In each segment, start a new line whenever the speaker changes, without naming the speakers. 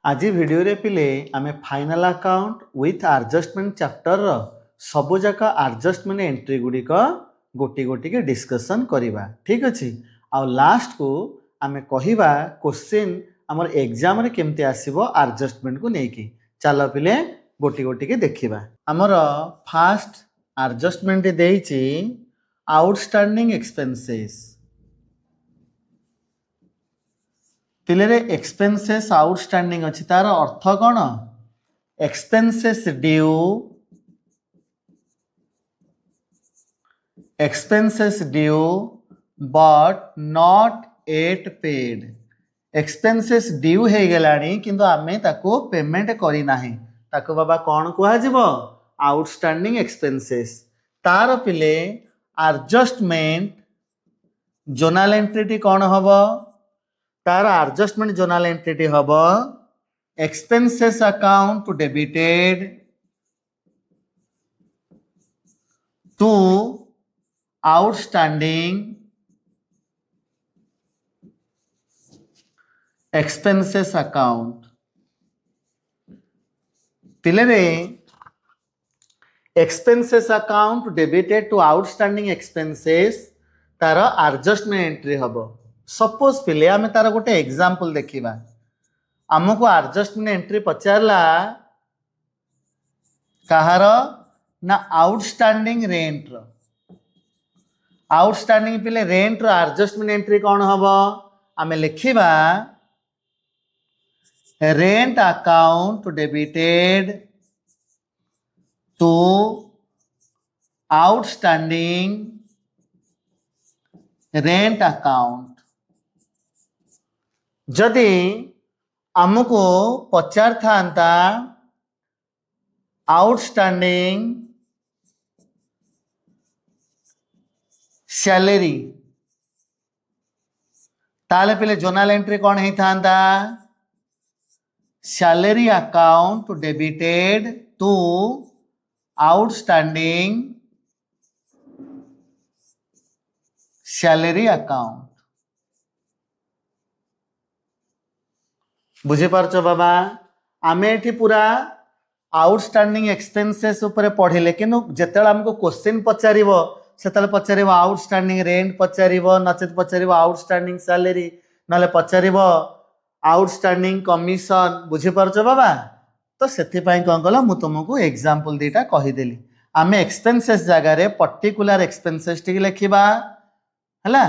आज वीडियो रे पिले आमे final account with adjustment chapter रो सबु जाक एडजस्टमेंट एंट्री गुडी को गोटी गोटी के डिस्कशन करिबा। ठीक अछि। आ लास्ट को आमे कहिबा क्वेश्चन हमर एग्जाम रे केमते आसीबो एडजस्टमेंट को नेकी। चलो पिले गोटी गोटी के देखिबा। हमर फर्स्ट एडजस्टमेंट देइछि आउटस्टैंडिंग एक्सपेंसेस। पिले एक्सपेंसेस आउटस्टैंडिंग अच्छी तार अर्थ कौन? Expenses due but not at paid. Expenses due हो गलानी किंतु आमे ताको पेमेंट करी नाही, ताको बाबा कौन कुहाजिबो? Outstanding expenses. तार पिले एडजस्टमेंट जोनाल एंट्री कौन हबो? तार एडजस्टमेंट जोनाल एंट्री हबो expenses account to debited to outstanding expenses account. पिले रे expenses account to debited to outstanding expenses तार एडजस्टमेंट एंट्री हबो। सपोज पिले आमे तार गोटे एग्जांपल देखिबा। आमको एडजस्टमेंट एंट्री पचारला कहार ना आउटस्टैंडिंग रेंट रो। आउटस्टैंडिंग पिले रेंट रो एडजस्टमेंट एंट्री कौन हबो? आमे लिखिबा rent account to debited to outstanding rent account. जदि आमको पचार था आउटस्टैंडिंग सैलरी ताले पिले जोनाल एंट्री कौन ही था? Salary account to debited to outstanding salary account. बुझी पारछ बाबा? आमे एठी पूरा आउटस्टैंडिंग एक्सपेंसेस ऊपर पढ़िले किनु जेतेला हमको क्वेश्चन पचारिबो सेतेला पचारिबो आउटस्टैंडिंग रेंट पचारिबो, नचेत पचारिबो आउटस्टैंडिंग सैलरी, नले पचारिबो आउटस्टैंडिंग कमीशन। बुझी पारछ बाबा? तो सेथि पई कोन कला मु तुमको एग्जांपल दीटा कहि देली। आमे एक्सपेंसेस जगह रे पर्टिकुलर एक्सपेंसेस टिक लिखिबा हला,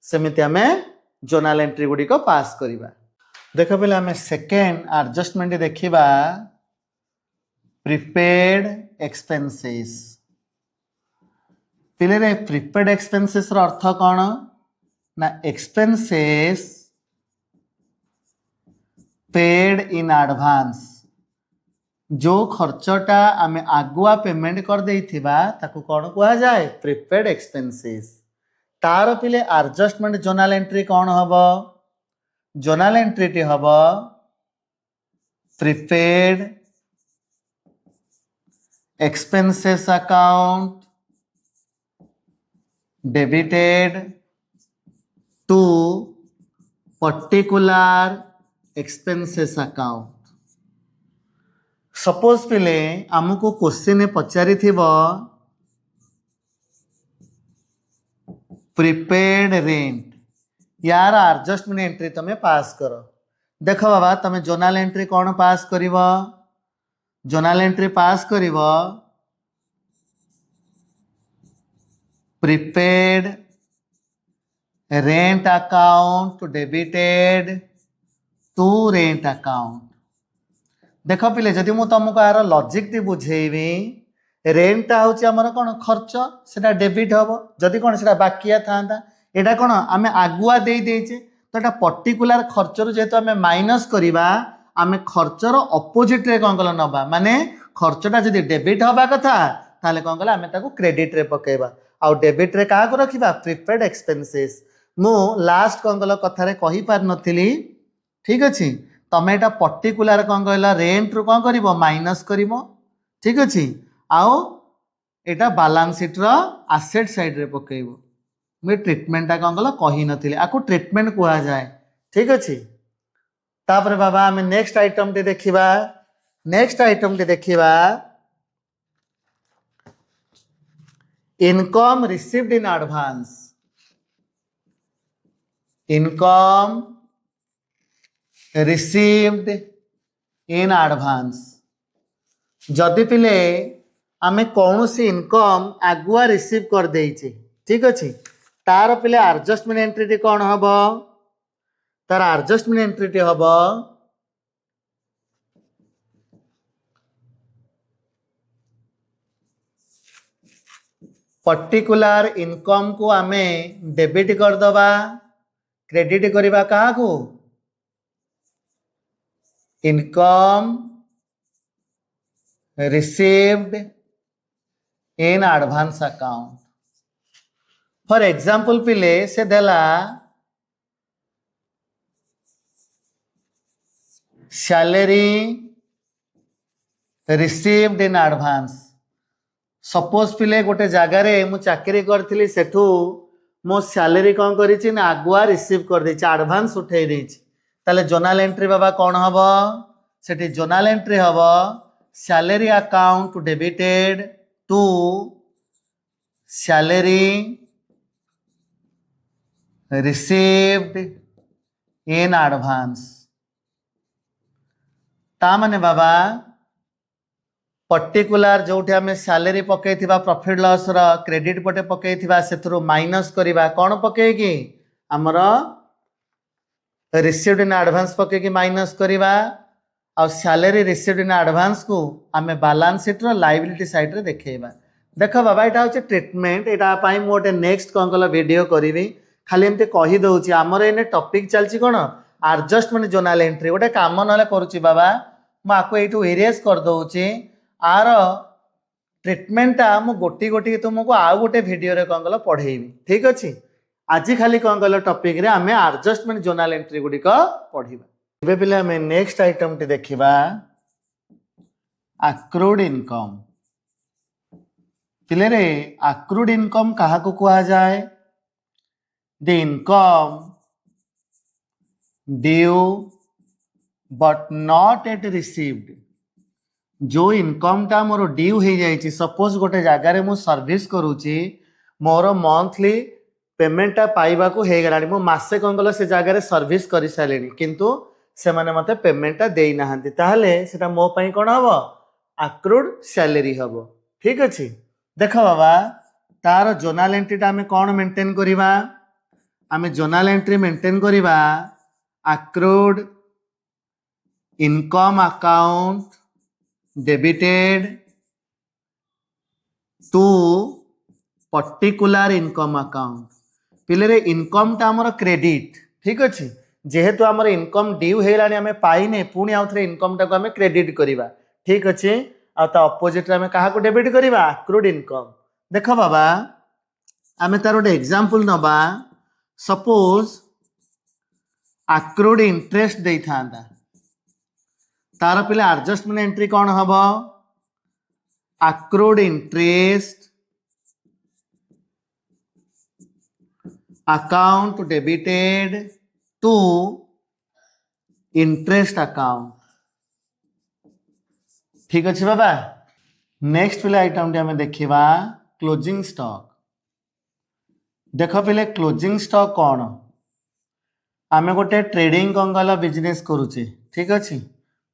सेमिति आमे जोनाल एंट्री गुडी को पास करिबा। देखो पहले आमे सेकेंड एडजस्टमेंट देखिबा प्रीपेड एक्सपेंसेस। पहले रे प्रीपेड एक्सपेंसेस रो अर्थ कौन ना एक्सपेंसेस पेड इन एडवांस। जो खर्चटा आमे आगुआ पेमेंट कर देइथिबा ताको कौन कुहा जाए? Prepaid expenses. तार पिले एडजस्टमेंट जोनाल एंट्री कौन हबो? जोनाल एंट्री टी हबो prepaid expenses account debited to particular expenses account. Suppose पिले आमको क्वेश्चन पचारि थिबो प्रीपेड रेंट, यार एडजस्टमेंट एंट्री तमे पास करो। देखो बाबा तमे जोनाल एंट्री कौन पास करिवो? जोनाल एंट्री पास करिवो prepaid rent account to debited to rent account. देखो पिले जदि मु तुमको यार लॉजिक टी बुझेइबी, रेंट होची हमर कोन खर्च सेटा डेबिट हबो। जदि कोन सेटा बाकिया थांदा एटा कोन आमे आगुआ देई देइचे, तो एटा पर्टिकुलर खर्च रु जेतो आमे माइनस करिबा, आमे खर्चर ऑपोजिट रे कोन कला नबा, माने खर्चटा जदि डेबिट हबा कथा ताले कोन कला आमे ताको क्रेडिट रे पकेबा। आ डेबिट रे का को रखिबा? Prepaid expenses. मु लास्ट कोन कला कथा रे कहि पार नथिली, ठीक अछि। तमे एटा पर्टिकुलर कोन कहला रेंट रु कोन करिवो? माइनस करिवो, ठीक अछि। आओ एटा बैलेंस शीट रो एसेट साइड रे पकेइबो। मैं ट्रीटमेंट कौन कल कही नी आपको ट्रीटमेंट कह जाए, ठीक अच्छे। तापर बाबा आम नेक्स्ट आइटम टी देखिबा income received in advance income received in advance जदि पिले आमे कौन सी इनकम आगुआ रिसीव कर देइछे ठीक अच्छे तार पिले एडजस्टमेंट एंट्री कौन हम तार एडजस्टमेंट एंट्री हम पर्टिकुलर इनकम को आमे डेबिट कर दबा क्रेडिट करबा कहा को income received in advance account for example पिले से देला salary received in advance suppose पिले गोटे जगार मु चाकरी करी सेठू मो सैलरी कौन करी ना आगुआ रिसीव कर दे एडवांस उठे ताले जोनाल एंट्री बाबा कौन हम से जोनाल एंट्री हम salary account to debited to salary received in advance ता माने बाबा पर्टिकुलर जो आम सैलरी पकई प्रॉफिट लॉस रा क्रेडिट पटे पकई से माइनस करवा कौन पकईकि आमर रिसीव्ड इन एडवांस पकईकि माइनस करवा आ सैलरी रिसीव्ड इन एडवांस को आम बैलेंस शीट रो लायबिलिटी साइड रे देखैबा देख बाबा यहाँ हूँ ट्रिटमेंट यहाँ गोटे नेक्स्ट कौन कल वीडियो करी खाली एमती कही दौर आमर एने टॉपिक चलती कौन एडजस्टमेंट जोनाल एंट्री गोटे काम ना करुच्ची बाबा मुझे इरेज कर दौची आर ट्रिटमेंटा मु गोटी गोटी तुमको आउ गोटे वीडियो रे कौन कल पढ़ेबी ठीक अच्छे आज खाली कौन कल टॉपिक रे आम एडजस्टमेंट जोनाल एंट्री गुड़िक पढ़ा ए पे आम नेक्स्ट आइटम टी देखा आक्रूड इनकम पिले रे आक्रूड इनकम क्या कहा जाए the income due but not at received जो इनकम टा मोर ड्यू हो जाए सपोज गोटे जगार मु सर्विस करुच्ची मोर मंथली पेमेंट पाइबा को हो गला मु मासे कौन कल से जगार सर्विस कर सारे किंतु से माने मते पेमेंटा दे ना ताहले सेटा मो पई कौन हम आक्रूड सैलरी हम ठीक अच्छे देख बाबा तार जोनाल एंट्री आम कौन मेंटेन करवा आम जोनाल एंट्री मेंटेन करवा accrued income account debited to particular income account पिले रे इनकम टा हमर क्रेडिट ठीक अच्छे जेहेतु आमर इनकम ड्यू होगा आम पाइने पुणी आउ थे इनकम टाक आम क्रेडिट करवा ठीक अच्छे अपोजिट आम क्या डेबिट करवा आक्रूड इनकम देख बाबा आम तार गोटे एग्जांपल नबा सपोज आक्रूड इंटरेस्ट दे था तार पिले एडजस्टमेंट एंट्री कौन हम accrued interest account debited to interest account ठीक अच्छे बाबा नेक्स्ट पिले आइटम टी आम देखा क्लोजिंग स्टॉक देख पिले क्लोजिंग स्टॉक कौन आम गोटे ट्रेडिंग कौन कल बिजनेस करुचे ठीक अच्छे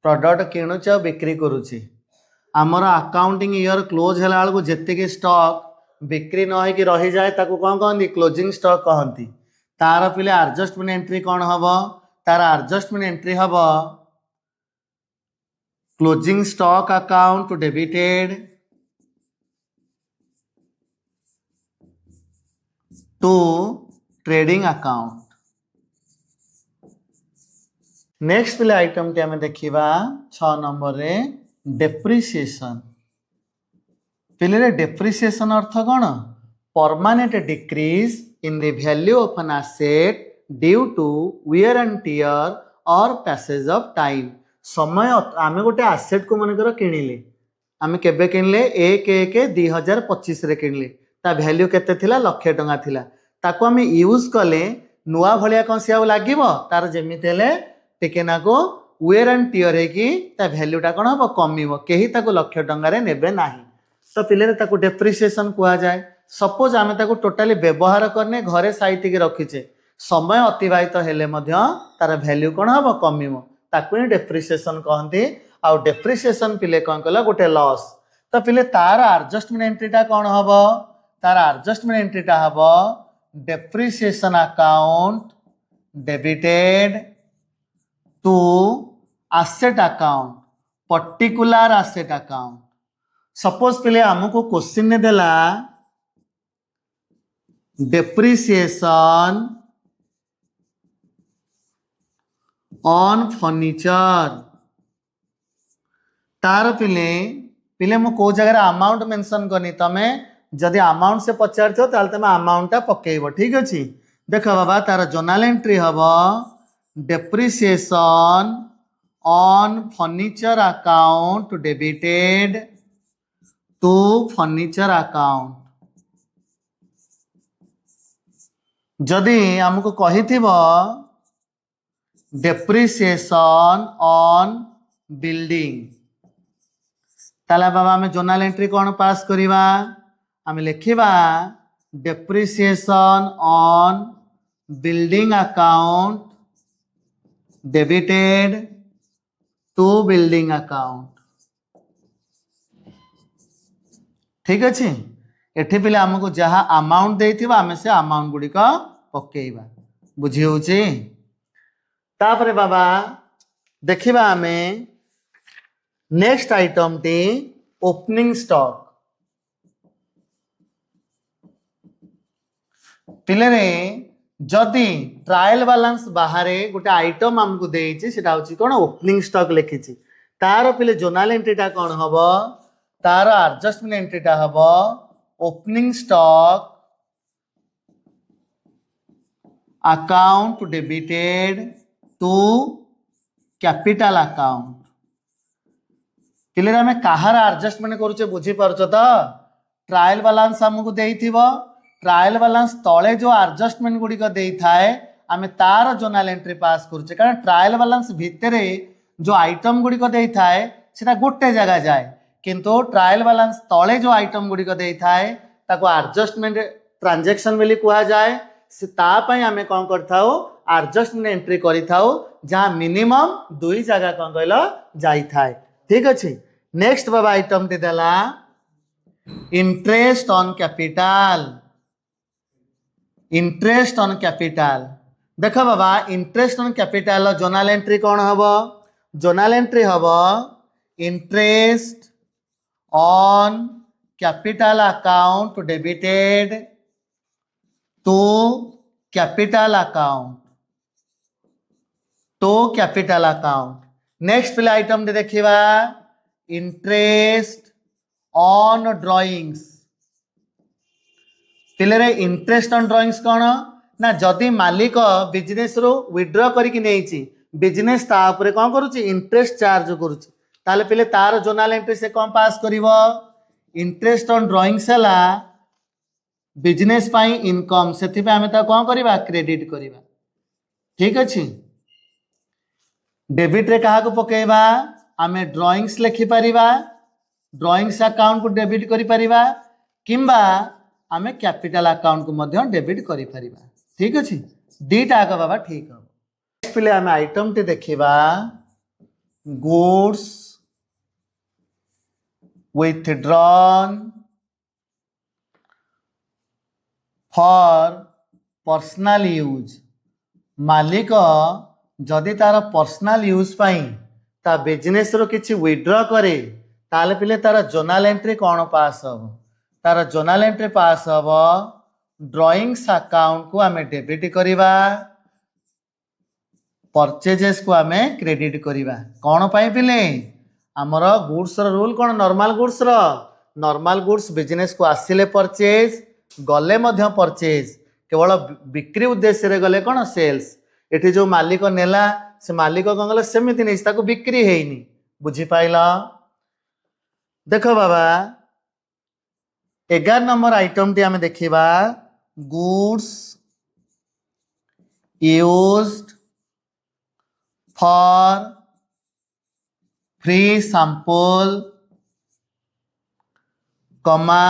प्रोडक्ट किणुचे और बिक्री करुचे आमर अकाउंटिंग ईयर क्लोज है बेलू जी स्टॉक बिक्री न होगी रही जाए ताको कौन कहती क्लोजिंग स्टॉक कहती तार पिले एडजस्टमेंट एंट्री कौन हम तार एडजस्टमेंट एंट्री हम closing stock account to debited to trading account next पिले आइटम टी आम देखा 6 नंबर रे डेप्रिसिएशन पिले रे डेप्रिसिएशन अर्थ कौन permanent decrease in the value of an asset due to wear and tear और पैसेज ऑफ टाइम समय आम गोटे एसेट को मनकर किणिले आम केबे किणले 1/1/2025 रे किणले ता वैल्यू केते थिला लक्षे टंका थिला ताको आम यूज कले नुआ भलिया कौन सी आउ लागिबो तार जेमिति हेले टिके नाको वेयर एंड टियर है ता वैल्यूटा कौन हम कमिवो कहीं ताको लक्ष टंगारे नेबे नाही तो पिले ताको डेप्रिसिएशन कुआ जाए सपोज आमे ताको टोटाली व्यवहार करने घरे साइति के रखीचे समय अतिबाहित हेले मध्य तार वैल्यू कौन हम कमिवो ताको ही डेप्रिसिएशन कहते आउ डेप्रिसिएशन पिले कौन कला गोटे लॉस तो पिले तार एडजस्टमेंट एंट्रीटा कौन हम तार एडजस्टमेंट एंट्रीटा हम depreciation account debited to asset account particular asset account suppose पिले हमको क्वेश्चन ने देला डेप्रिसिएशन ऑन फर्नीचर तार पिले पिले मु को जगह अमाउंट मेंशन करनी तमे जदि अमाउंट से पचार थो ताल तमे अमाउंट पकेइबो ठीक अछि देख बाबा तार जर्नल एंट्री हबो depreciation on furniture account debited to furniture account जदि हमको कही डेप्रिसिएशन ऑन बिल्डिंग ताला बाबा हमें जर्नल एंट्री कौन पास करिवा हमें लिखिबा depreciation on building account debited to building account ठीक अच्छे एठी पिले हमको जहाँ अमाउंट देथिबा हमें से अमाउंट गुड़िक पकेइबा बुझी होची तापरे बाबा देखिबा हमें next item T opening stock पिले रे जदि ट्रायल बैलेंस बाहर गोटे आइटम आमको देछि सेटा होछि कोन ओपनिंग स्टॉक लिखिछि तार पिले जर्नल एंट्रीटा कोन हबो तार एडजस्टमेंट एंट्रीटा हबो opening stock account debited to capital account पिले हमें कहार एडजस्टमेंट करूचे बुझी पारछो तो ट्रायल बैलेंस हमको देइथिबो ट्रायल बैलेंस तले जो एडजस्टमेंट गुड़िक थाए आम तार जर्नल एंट्री पास करुचे कारण ट्रायल बैलेंस भितर जो आइटम गुड़िक थाए सेटा गोटे जगह जाए किंतु ट्रायल बैलेंस तले जो आइटम गुड़िक थाए ताको एडजस्टमेंट ट्रांजैक्शन बोली कहा जाए से तापाई आम कौन कर एडजस्टमेंट एंट्री करिथाउ जहाँ मिनिमम दुई जगह कौन कहल जाई थाए ठीक अच्छे नेक्स्ट बाबा आइटम टी देला interest on capital interest on capital देख बाबा interest on capital journal entry कौन हम जर्नल एंट्री हम interest on capital account debited to capital account next पिले आइटम देखिबा इंटरेस्ट ऑन ड्रॉइंग्स पिले इंटरेस्ट ऑन ड्रॉइंग्स कौन ना जदि मालिक बिजनेस रो विड्रॉ करके नहीं बिजनेस तापर कौन करुच्ची इंटरेस्ट चार्ज करुच्ची ताले पिले तार जर्नल एंट्री से कौन पास करिवो इंटरेस्ट ऑन ड्रॉइंग्स है बिजनेस पाई इनकम से आम कौन करवा क्रेडिट करवा ठीक अच्छे डेबिट रे क्या पकेबा आम ड्रॉइंग्स लिखिपर ड्रॉइंग्स अकाउंट को डेबिट करिपरिबा किंबा आम कैपिटल अकाउंट को मध्य डेबिट करिपरिबा ठीक अच्छे दीटा आग बाबा ठीक हम पिले आम आइटम टी देखिबा goods withdrawn for personal use मालिक जदि तार पर्सनल यूज पाई ता बिजनेस रो किछि विड्रॉ करे ताले पिले तार जर्नल एंट्री कौन पास हम तार जर्नल एंट्री पास हम ड्रॉइंग्स अकाउंट को आम डेबिट करवा परचेजेस को आम क्रेडिट करवा कौन पाई पिले आमर गुड्स रूल कौन नॉर्मल गुड्स बिजनेस को आसिले परचेज गले मध्य परचेज केवल बिक्री उद्देश्य रे गले कौन सेल्स एठी जो मालिक नेला से मालिक कौन गला सेमिति नहीं ताको बिक्री हेइनी बुझी पाइला देखो बाबा 11 नंबर आइटम टी आम देखिबा goods used for free sample कमा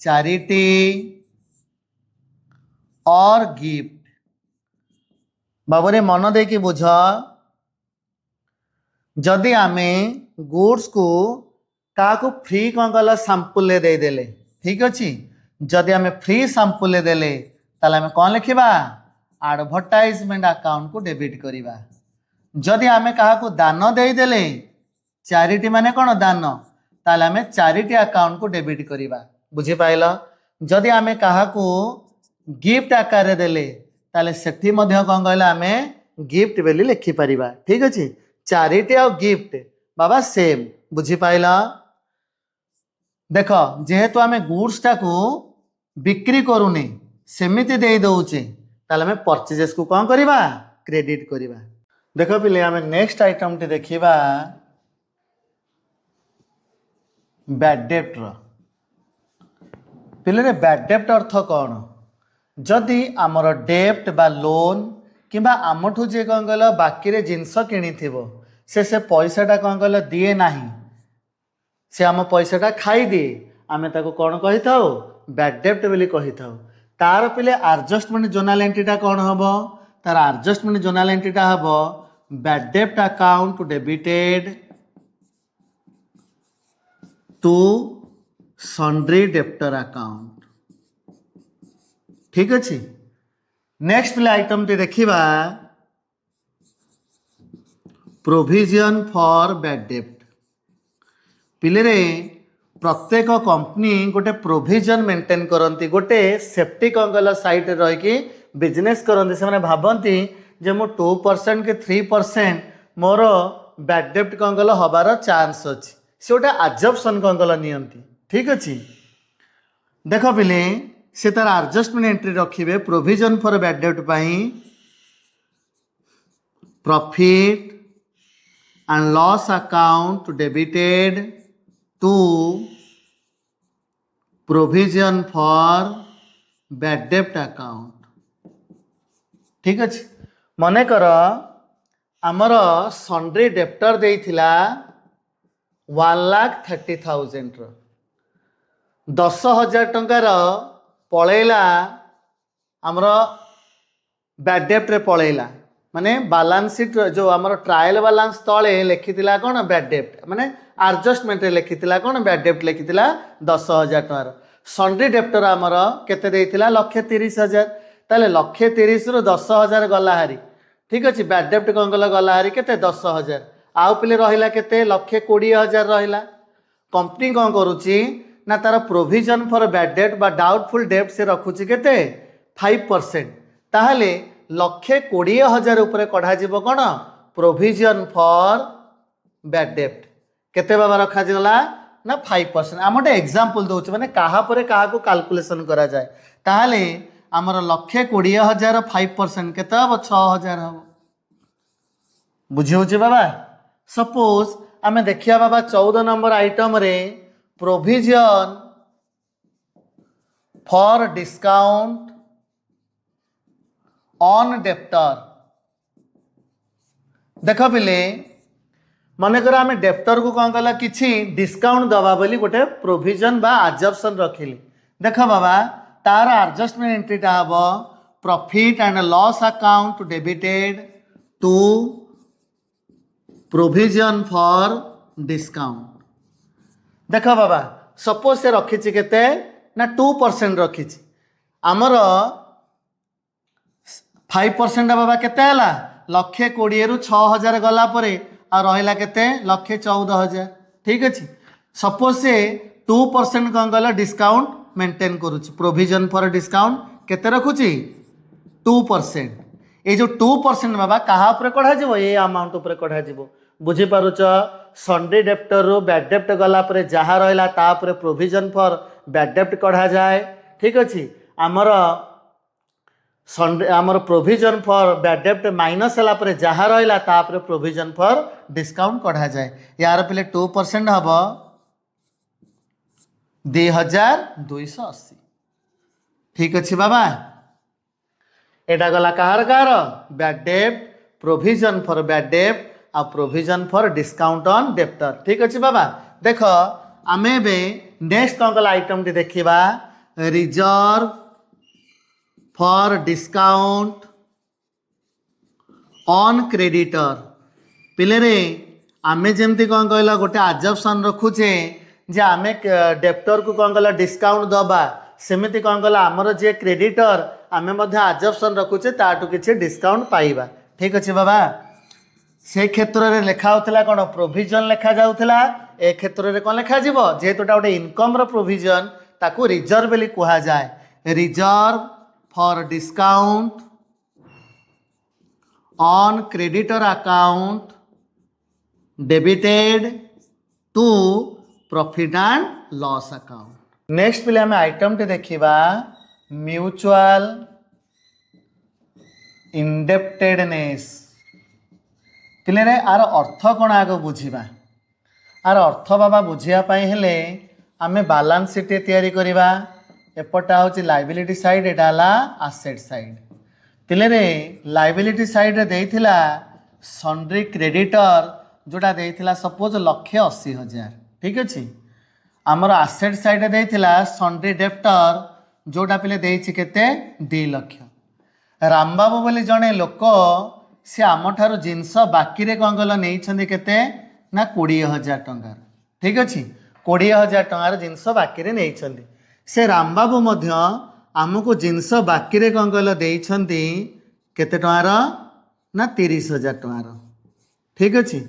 चैरिटी और गिफ्ट बाबरे मन दे कि बुझ जदि आमे गुड्स को क्या फ्री कौन कल सैंपल देदेले ठीक अच्छे जदि आमे फ्री सैंपल देले ताले आमे कौन लिखा एडवर्टाइजमेंट अकाउंट को डेबिट करवा जदि आमे क्या दान देदेले चैरिटी माने कौन दान ताले आमे चैरिटी अकाउंट को डेबिट करवा बुझीपाल जदि आमे क्या गिफ्ट आकार देले ताले सेठी मध्य कौन कहले आमे गिफ्ट बेली लिखिपर ठीक अच्छे चैरिटी और गिफ्ट बाबा सेम बुझीपाल देख जेहेतु आमे गुड्स टाकू बिक्री करूनी सेमिति दे दौचे ताले आमे परचेजेस को कौन करवा क्रेडिट करवा देख पिले आमे नेक्स्ट आइटम टी देखिबा बैड डेप्ट पिले रे बैड डेप्ट अर्थ कौन जदि आमर डेप्ट बा लोन किंबा आमठू जे कौन कहल बाकी रे जिनस किनी से पैसाटा कौन कहल दिए नाही से आम पैसाटा खाई दिए आमे ताको कौन कही थाओ बैड डेप्ट बोली कही थाओ तार पिले एडजस्टमेंट जोनाल एंट्रीटा कौन हम तार एडजस्टमेंट जोनाल एंट्रीटा हम बैड डेप्ट account debited to sundry debtor account ठीक अच्छे नेक्स्ट पिले आइटम टी देखिबा प्रोविजन फॉर बैड डेप्ट पिले रे प्रत्येक कंपनी गोटे प्रोविजन मेंटेन करती गोटे सेफ्टी कौन कहल साइट रही बिजनेस करती से भावती जे मो 2% कि 3% मोर बैड डेप्ट कौन कहल हबार चांस अच्छी से गोटे आजप्शन कौन कहल नियंती ठीक अच्छे देख पिले से तार एडजस्टमेंट एंट्री रखिए प्रोविजन फॉर बैड डेप्ट पाई profit and loss account debited to provision for bad डेप्ट अकाउंट ठीक अच्छे मन कर आमर सन्ड्री डेप्टर देइथिला 1,30,000 10,000 टंकार पलैला आमर बैड डेप्ट रे पलैला माने बैलेंस शीट जो आमर ट्रायल बैलेंस तले लिखिथिला कौन बैड डेप्ट माने एडजस्टमेंट रे लिखिथिला कौन बैड डेप्ट लिखिथिला 10,000 टंकार सन्ड्री डेप्टर आमर केते देइथिला 1,30,000 ताले 1,30,000 रु 10,000 गला हारी ठीक अच्छे बैड डेप्ट कौन गला गला हारी केते 10,000 आउ पिले रहिला केते 1,20,000 रहिला कंपनी कौन करूची ना तार प्रोविजन फॉर बैड डेप्ट बा डाउटफुल डेप्ट से रखुची केते 5% ताहले 1,20,000 उपरे कढ़ा जीवो कौन प्रोविजन फॉर बैड डेप्ट केते बाबा रखा गला ना 5% आम गोटे एग्जांपल दउछ माने काहा परे काहा को कैलकुलेशन करा जाए ताहले आमर 1,20,000 5% केते हम 6,000 हम बुझी होची बाबा सपोज आमे देखिया बाबा 14 नंबर आइटम रे provision for discount on debtor देख पिले मनकर आम डेप्टर को कौन कला किछि डिस्काउंट दबा बोली गोटे प्रोविजन बा आजप्शन रखिली देख बाबा तार एडजस्टमेंट एंट्रीटा हम profit and loss account debited to provision for discount देख बाबा सपोज से रखी केते ना 2% रखी आमर 5% बाबा केते हला 1,20,000 रु 6,000 गला परे आ रहिला केते 1,14,000 ठीक अच्छे सपोज से 2% कौन कहल डिस्काउंट मेंटेन करुच्ची प्रोविजन फॉर डिस्काउंट केते रखुची 2% ये जो 2% बाबा कहा उपरे कढ़ा जीवो ये अमाउंट उपरे कढ़ा जीवो बुझी पारुच सन्ड्री डेप्टर रू बैड डेप्ट गला परे जहाँ रहिला ता उपरे प्रोविजन फॉर बैड डेप्ट कढ़ा जाए ठीक अच्छे आमर सन्ड्री आमर प्रोविजन फॉर बैड डेप्ट माइनस होला परे जहाँ रहिला ता उपरे प्रोविजन फॉर डिस्काउंट कढ़ा जाए यार पिले 2% हम 2,280 ठीक अच्छे बाबा एटा गला कहार कहार bad dept provision for bad डेब्ट आ provision for discount on debtor. ठीक अच्छे बाबा देख आम नेक्स्ट कौन कला आइटम टी देखा reserve for discount on creditor. पिले रे आमे जेमती कौन कहला गोटे आजप्शन रखुचे जे आमे डेप्टर को कौन कहला डिस्काउंट दबा सेमिति कौन कहला आमर जे क्रेडिटर आमे मध्य आजप्शन रखुचे ताटू किछि डिस्काउंट पाइबा। ठीक अच्छे बाबा से क्षेत्र में लिखा होता कौन प्रोविजन लिखा जाऊला ए क्षेत्र में कौन लिखा जीवो जेहेतु गोटे इनकम रो प्रोविजन ताकू रिजर्व बोली कहा जाए reserve for discount on creditor account debited to profit and loss account. Next पिले आम आइटम टी देखा म्यूचुअल इंडेप्टेडनेस। पिले रे आर अर्थ कौन आग बुझा आर अर्थ बाबा बुझापी हेले आमे बैलेंस शीट तैयारी करवा एपटा हूँ लाइबिलिटी साइड एटा हला आसेट साइड। पिले रे लाइबिलिटी साइड रे देइथिला सन्ड्री क्रेडिटर जोटा देइथिला सपोज 1,80,000। ठीक अच्छे आमर आसेट साइड देइथिला सन्ड्री डेप्टर जोटा पिले देइछि केते 2 लाख। रामबाबू बोली जड़े लोक सी आम ठार जिनस बाकी रे कौन कल नहीं केते ना 20,000 टंकार। ठीक अच्छे 20,000 टंकार जिनस बाकी रे नहीं से रामबाबू मध्य आमको जिनस बाकी रे कौन कल देइछंती केते टंकार ना 30,000 टंकार। ठीक अच्छे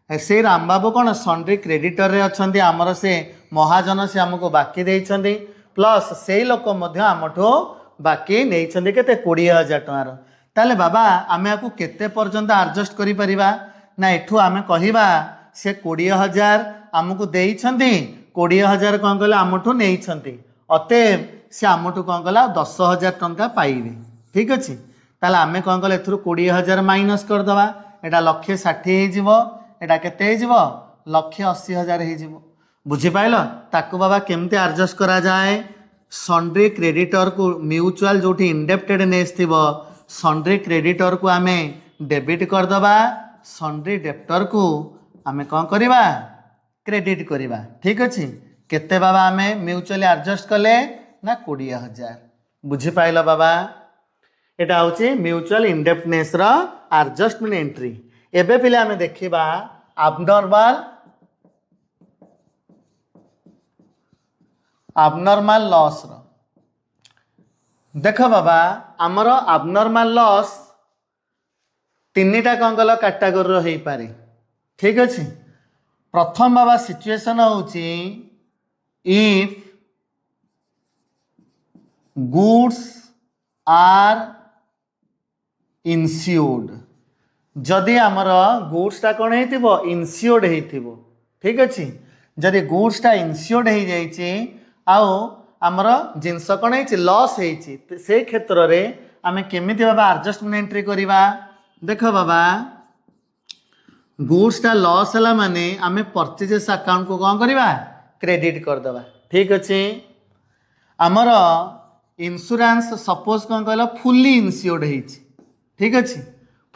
से रामबाबू कौन सन्ड्री क्रेडिटर रे अछंती आमर से महाजन से आमको बाकी देइछंती प्लस से लोक मध्य आमठो बाकी नहीं केते 20,000 टंकार। ताले बाबा आमे आपको केते पर्यंत एडजस्ट करि परिबा ना एठू आमे कहिबा से 20,000 आमको देइछंती 20,000 कौन कहले आमठू नहीं अतएव से आमठू कौन कहला 10,000 टंका पाइबे। ठीक अच्छे ताले आमे कौन कहले एथुरु 20,000 माइनस कर दवा एटा 1,60,000 हो एटा केते हो 1,80,000 हो। बुझी पाइल ताकू बाबा केमते एडजस्ट करा जाए सन्ड्री क्रेडिटर को म्यूचुअल जो इंडेप्टेडनेस थी सन्ड्री क्रेडिटर को आमे डेबिट करदबा सन्ड्री डेप्टर को आमे कौन करवा क्रेडिट करवा। ठीक अच्छे केते बाबा आमे म्यूचुअली एडजस्ट कले ना 20,000। बुझी पाइल बाबा एटा हूँ म्यूचुअल इंडेप्टनेस रो एडजस्टमेंट एंट्री। एबे पिले आमे देखिबा abnormal लॉस रो। देख बाबा आमर abnormal लॉस 3टा कौन कल कैटेगोरी हो पारे। ठीक अच्छे प्रथम बाबा सिचुएशन होची इफ गुड्स आर इनस्योर्ड जदि आमर गुड्सटा कौन हो इनस्योर्ड हो। ठीक अच्छे जदि गुड्सटा इनस्योर्ड हो जाइए आउ आमर जिनस कौन है लॉस हो से क्षेत्र में आम केमी बाबा एडजस्टमेंट एंट्री करवा। देख बाबा गुड्सटा लॉस है माने आम परचेजेस अकाउंट को कौन करवा क्रेडिट करदे। ठीक अच्छे आमर इंश्योरेंस सपोज कौन कहल फुली इनस्योर्ड हो। ठीक अच्छे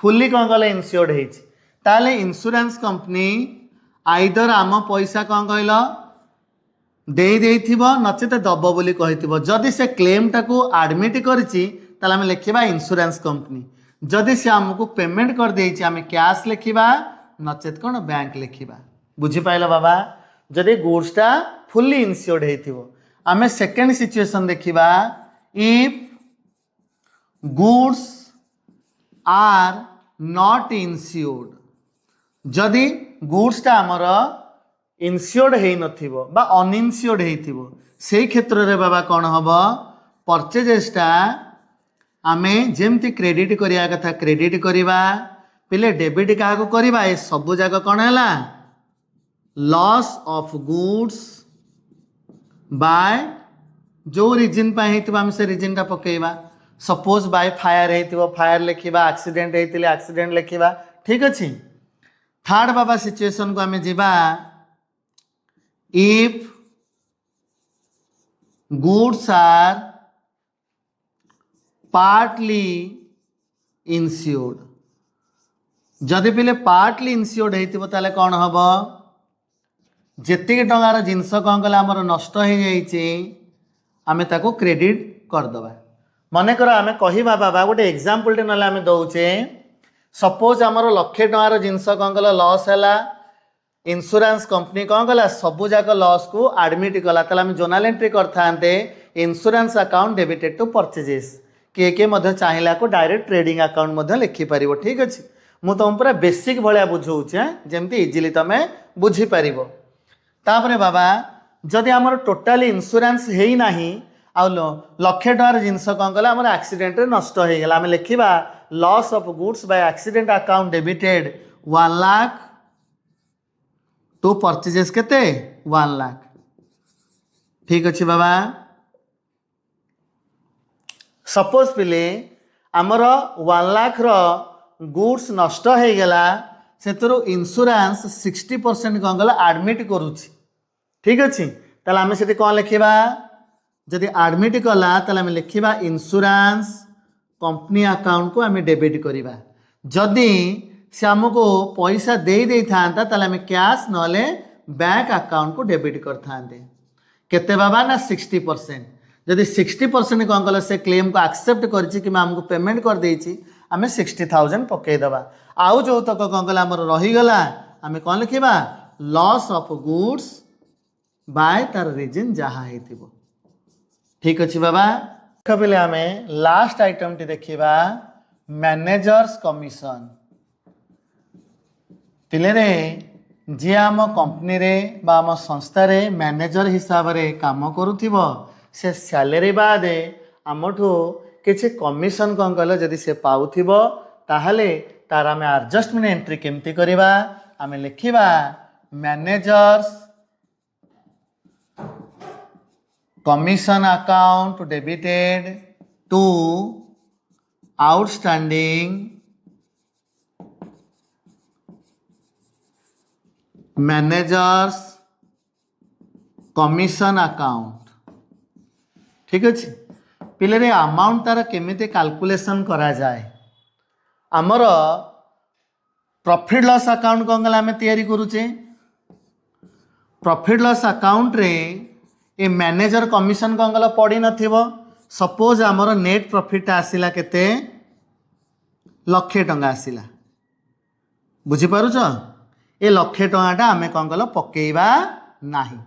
फुली कौन कहल इनस्योर्ड हो इंश्योरेंस कंपनी आइदर आम पैसा कौन कहल दे नचेत दब बोली कही जदि से क्लेमटा को एडमिट कर लिखा इंश्योरेंस कंपनी जदि से आमको पेमेंट कर देछि आम कैश लिखा नचेत कौन बैंक लिखा। बुझीपाल बाबा जदि गुड्सटा फुली इनस्योर्ड हो आम सेकेंड सिचुएशन देखा इफ गुड्स आर नॉट इनस्योर्ड जदि गुड्सटा आमर इनस्योर्ड हो नथिबो बा अनइनस्योर्ड हो से क्षेत्र में बाबा कौन हम परचेजेसटा आमे जेमती क्रेडिट करिया कथा क्रेडिट करवा पिले डेबिट क्या करवा ये सब जगह कौन है लॉस ऑफ गुड्स बाय जो रिजन आम से रिजन टा पकेबा सपोज बाय फायर हो फायर लिखा एक्सीडेंट होते एक्सीडेंट लिखा। ठीक अच्छे थर्ड बाबा सिचुएशन को आम जीवा if goods are partly insured जदि पिले पार्टली इनस्योर्ड होइतिबो ताले कौन हम जेतिक टंकार जिनस कौन कले आमर नष्ट हो जाइए आम ताको क्रेडिट करदे मनकर आम कह बाबा गोटे एग्जाम्पल ना आम दौचे सपोज आमर लक्षे टंकार जिनस कौन कल लॉस है इंश्योरेंस कंपनी कौन कला सबू जाक लॉस को एडमिट कला आम जोर्नल एंट्री करते insurance account debited to purchases किए किए चाहिए को डायरेक्ट ट्रेडिंग अकाउंट लिखिपर ठीक अच्छे मुझे तुम पूरा बेसिक भाया बुझाऊे जमती इजिली तुम बुझीपर तापर बाबा जदि आमर टोटाली इंश्योरेंस है ना आउ लक्षे टकर जिनस कौन कला आम एक्सीडेंट नष्ट हो गला आम लिखा loss of goods by accident account debited 1 lakh to purchases केते 1 लाख ठीक अच्छे बाबा सपोज पिले आमर 1 लाख गुड्स नष्ट हो गला से इंश्योरेंस 60% कौन गला एडमिट करुच्ची ठीक अच्छे ताले आम से कौन लिखा जदि एडमिट कला ताले आम लिखा इंश्योरेंस कंपनी अकाउंट को आम डेबिट करवा जदि से आमको पैसा दे था ताले आम कैश नले बैंक अकाउंट को डेबिट करते केते बाबा ना 60% जदि 60% कौन कल से क्लेम को एक्सेप्ट करमको पेमेंट कर देछि आम 60,000 पकईदबा आउ जो तक कौन कल आमर रहीगला आम कौन लिखा लॉस ऑफ गुड्स बाय तार रीजन जहाँ हो ठीक अच्छे बाबा पे आम लास्ट आइटम टी देखा मैनेजर्स कमिशन पिले रे जी आम कंपनी रे बा आम संस्था रे मैनेजर हिसाब रे काम करुथिबो से सैलरी बाद आमठू किसी कमिशन कौन कल जदि से पाउथिबो ताहले तार आम एडजस्टमेंट एंट्री केमती करवा आम लिखा managers commission account debited to outstanding managers commission account ठीक अच्छे पिले रे अमाउंट तार केमिति कैलकुलेशन करा जाए आमर प्रॉफिट लॉस अकाउंट कौन गला आम तैयारी करुचे प्रॉफिट लॉस अकाउंट रे ए मैनेजर कमिशन कौन गला पड़ी नथिबो सपोज आमर नेट प्रॉफिट आसिला केते लक्षे टंका आसिला बुझी पारुछ ए लक्षे टंकाटा आम कौन कल पकेइबा नाही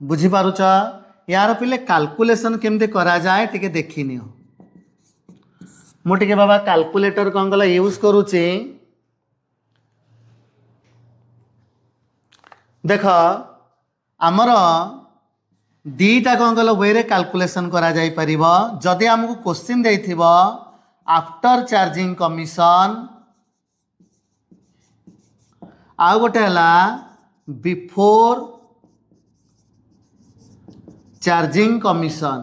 बुझी पारुछ यार पिले कैलकुलेशन केमते करा जाए टिके देखि नियो मु टिके बाबा कैलकुलेटर कौन कल यूज करूची देख आमर दीटा कौन कल वे रे कैलकुलेशन करा जाई परिबो जदि हमको क्वेश्चन देइथिबो आफ्टर चार्जिंग कमिशन आ गोटे है बिफोर चार्जिंग कमिशन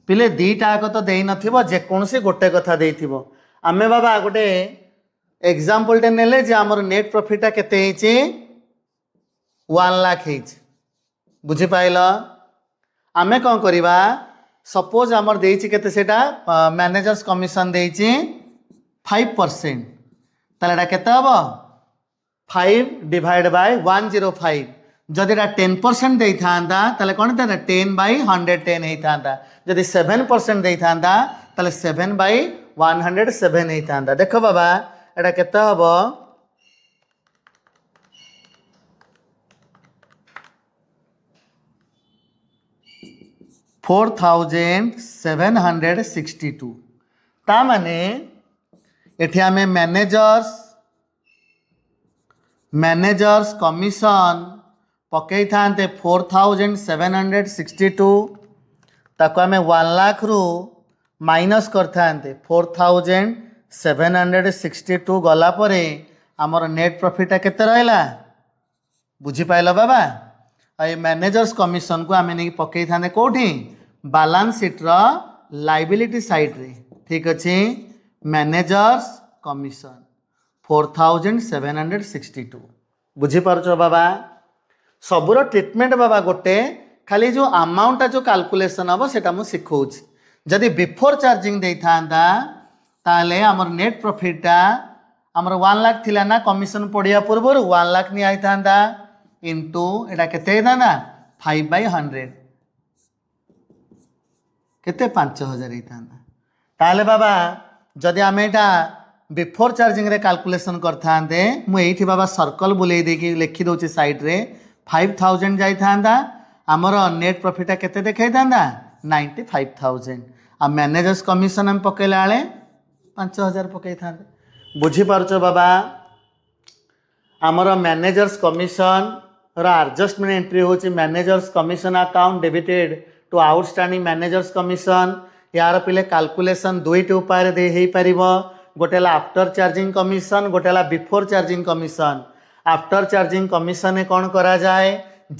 पिले दीटा आग तो दे नकोसी गोटे कथा देथिबो आमे बाबा गोटे एग्जाम्पल टे नेले जे आमर नेट प्रॉफिट केते हेछि 1 लाख हेछि बुझी पाइल आमे कौन करिबा सपोज आमर देछि केते सेटा मैनेजर्स कमिशन देछि 5% ताले एटा केते हबो 5 डिवाइड बाय 105 जदि 10% दे था कौन था 10/110 होता जदि 7% दे था 7/107 होता देख बाबा एटा केते हबो 4762 ता माने एठी आमे मैनेजर्स कमिशन पकई था 4762 ताको आमे 1 लाख रु माइनस करते 4762 गला परे आमर नेट प्रॉफिट केते रहला बुझी पाइल बाबा ये मैनेजर्स कमिशन को आमे नहीं पकई था कोठी बैलेंस शीट रो लायबिलिटी साइड रे ठीक अच्छे मैनेजर्स कमिशन 4762 बुझी पारुछ बाबा सबुर ट्रीटमेंट बाबा गोटे खाली जो अमाउंटा जो कैलकुलेशन हम सेटा मु सिखौछि जदि बिफोर चार्जिंग दे था ताले आमर नेट प्रॉफिटा आमर 1 लाख थिला ना कमिशन पड़िया पूर्व 1 लाख नि आई था इंटू एटा केते ना 5/100 केते 5000 ताले बाबा जदि आम एटा बिफोर चार्जिंग रे कैलकुलेशन करते मुझे बाबा सर्कल बुले देकी लिखि दौची साइड रे 5000 जाई था आमर नेट प्रॉफिट केते देखै था 95000 आ मैनेजर्स कमिशन हम पकेला आले 5000 पकई था बुझी पारछ बाबा आमर मैनेजर्स कमिशन रा एडजस्टमेंट एंट्री होची managers commission account debited to outstanding managers commission यार पिले कैलकुलेशन दुईटी उपाय दे हे परिबो गोटेला आफ्टर चार्जिंग कमिशन गोटेला before charging commission after charging commission ने कौन करा जाए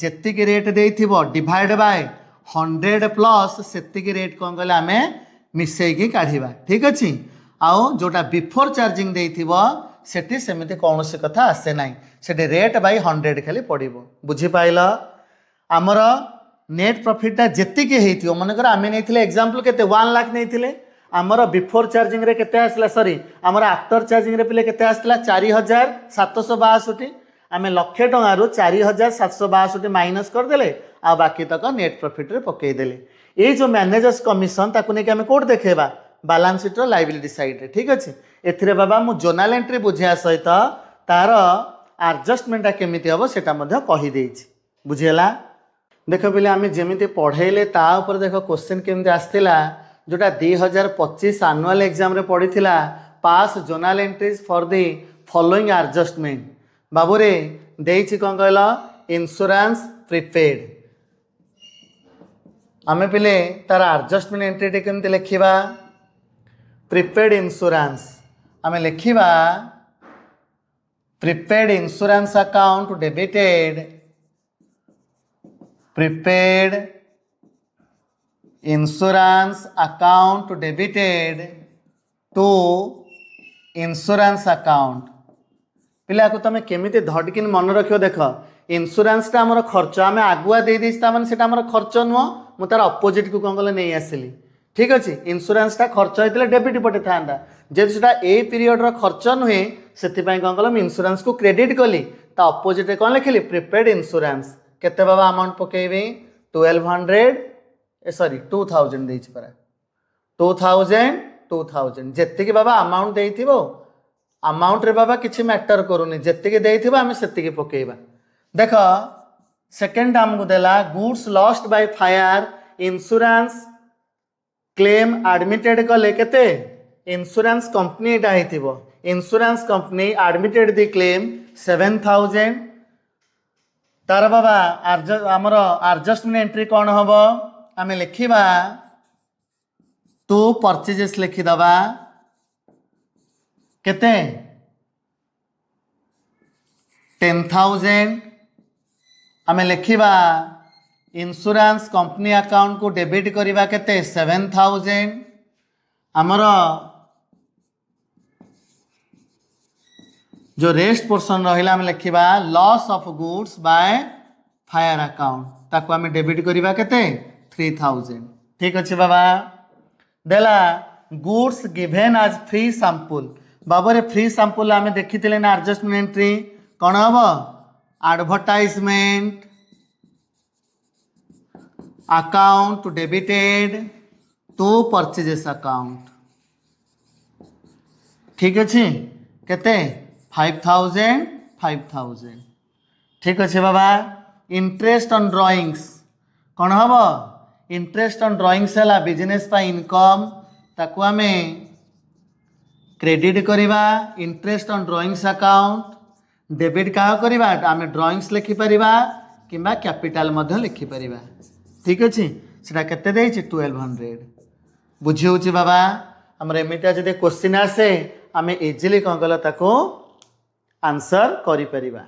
जेतिकी रेट देथिबो डिवाइड बाय 100 प्लस सेतिकी रेट कौन कहले आमे मिसेकी काढ़िबा ठीक अछि आउ जोटा बिफोर चार्जिंग देथिबो सेठी सेमिति कौनसी कथा आसे नाही सेठी रेट बाय 100 खाली पड़िबो बुझी पाइला आमर नेट प्रॉफिट जेतिकी हेतियो मन कर आमे नेथिले एग्जांपल केते 1 लाख नेथिले आमर बिफोर चार्जिंग रे केते आसला सॉरी आमर आफ्टर चार्जिंग रे पिले केते आसला 4762 आमे लक्षे टंका रु 4762 माइनस कर देले आ बाकी तक नेट प्रॉफिट रे पकई देले ए जो मैनेजर्स कमिशन ताकू ने कि आमे कोड देखेबा बैलेंस शीट रो लायबिलिटी साइड रे ठीक अछि एथिरे बाबा मु जोर्नल एंट्री बुझिया सहित तार एडजस्टमेंट केमिति हबो सेटा मध्ये कहि देछि बुझियला देख पिले आमे जेमिति पढेले ता ऊपर देखो क्वेश्चन केमिति आस्थिला जोटा 2025 एनुअल एग्जाम रे पड़ीथिला pass journal entries for the following adjustment बाबू रे देछि कोन कहला इंश्योरेंस प्रीपेड आमे पिले तार एडजस्टमेंट एंट्री केमिति लिखिबा प्रीपेड इंश्योरेंस आमे लिखिबा prepaid insurance account debited prepaid insurance account debited to insurance account पिला को तुम केमिति धड़किन मन रखियो देख इंश्योरेंस टा हमर खर्च आमे आगुआ दे देस ता माने सेटा हमर खर्च नुह मु तार अपोजिट को कोन गले नै आसिली ठीक अछि इंश्योरेंस टा खर्च होइतले डेबिट पटे थांदा जे सेटा ए पीरियड रो खर्च नुहे सेति पय कोन गले इंश्योरेंस को क्रेडिट कली ता अपोजिट रे कोन लिखली प्रीपेड इंश्योरेंस केते बाबा अमाउंट पकेबे 1200 सॉरी 2000 देछि परा 2000 जेतिकी बाबा अमाउंट देइथिबो अमाउंट रे बाबा किछि मैटर करूनी जेतिकी देइथिबो आमे सेतिकी पकेइबा देख सेकंड हमको देला goods lost by fire insurance claim admitted कले केते इंश्योरेंस कंपनी एटा हेतिबो insurance company admitted the claim 7000 तार बाबा आमर एडजस्टमेंट एंट्री कौन हम आम लिखा टू परचेजेस लिखिदबा केते 10,000 आम लिखा इंश्योरेंस कंपनी अकाउंट को डेबिट करवा केते 7,000 आमर जो रेस्ट पोर्शन रहा आम लिखा loss of goods by fire account ताको आम डेबिट करवा केते 3,000 ठीक अच्छे बाबा देला गुड्स गिवेन आज फ्री सैंपल बाबा रे फ्री सैंपल आम देखी ना एडजस्टमेंट एंट्री कौन हम advertisement account debited to purchases account ठीक अच्छे केते 5,000 ठीक अच्छे बाबा इंटरेस्ट ऑन ड्रॉइंग्स कौन हम इंटरेस्ट ऑन ड्रॉइंग्स है बिजनेस पाई इनकम ताकू आम क्रेडिट करवा interest on drawings account debit क्या करवा आम ड्रॉइंग्स लिखिपर कि कैपिटाल लिखिपर ठीक अच्छे से केते 1200 बुझी हो बाबा आमर एमितिया जब क्वेश्चन आसे आम इजिली कौन कल आंसर करिपरिबा।